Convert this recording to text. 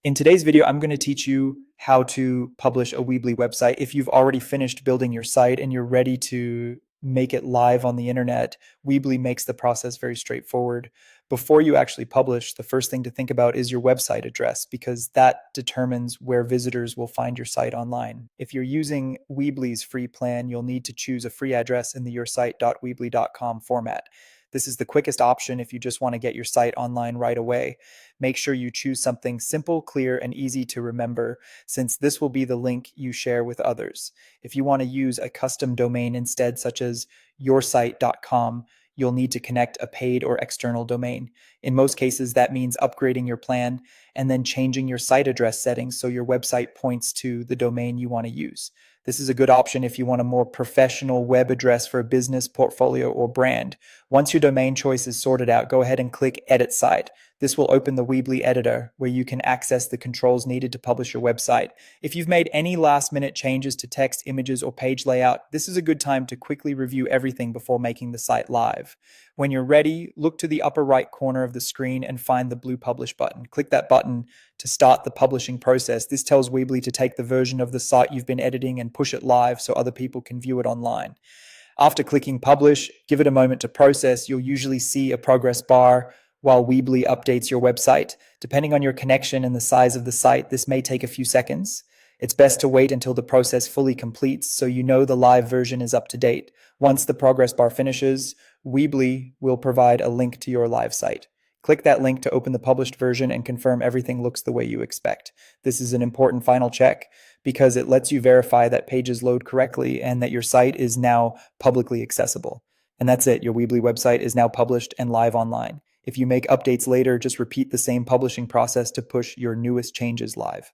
In today's video, I'm going to teach you how to publish a Weebly website. If you've already finished building your site and you're ready to make it live on the internet, Weebly makes the process very straightforward. Before you actually publish, the first thing to think about is your website address because that determines where visitors will find your site online. If you're using Weebly's free plan, you'll need to choose a free address in the yoursite.weebly.com format. This is the quickest option if you just want to get your site online right away. Make sure you choose something simple, clear, and easy to remember, since this will be the link you share with others. If you want to use a custom domain instead, such as yoursite.com, you'll need to connect a paid or external domain. In most cases, that means upgrading your plan and then changing your site address settings so your website points to the domain you want to use. This is a good option if you want a more professional web address for a business, portfolio, or brand. Once your domain choice is sorted out, go ahead and click Edit Site. This will open the Weebly editor where you can access the controls needed to publish your website. If you've made any last-minute changes to text, images, or page layout, this is a good time to quickly review everything before making the site live. When you're ready, look to the upper right corner of the screen and find the blue Publish button. Click that button to start the publishing process. This tells Weebly to take the version of the site you've been editing and push it live so other people can view it online. After clicking Publish, give it a moment to process. You'll usually see a progress bar while Weebly updates your website. Depending on your connection and the size of the site, this may take a few seconds. It's best to wait until the process fully completes so you know the live version is up to date. Once the progress bar finishes, Weebly will provide a link to your live site. Click that link to open the published version and confirm everything looks the way you expect. This is an important final check because it lets you verify that pages load correctly and that your site is now publicly accessible. And that's it. Your Weebly website is now published and live online. If you make updates later, just repeat the same publishing process to push your newest changes live.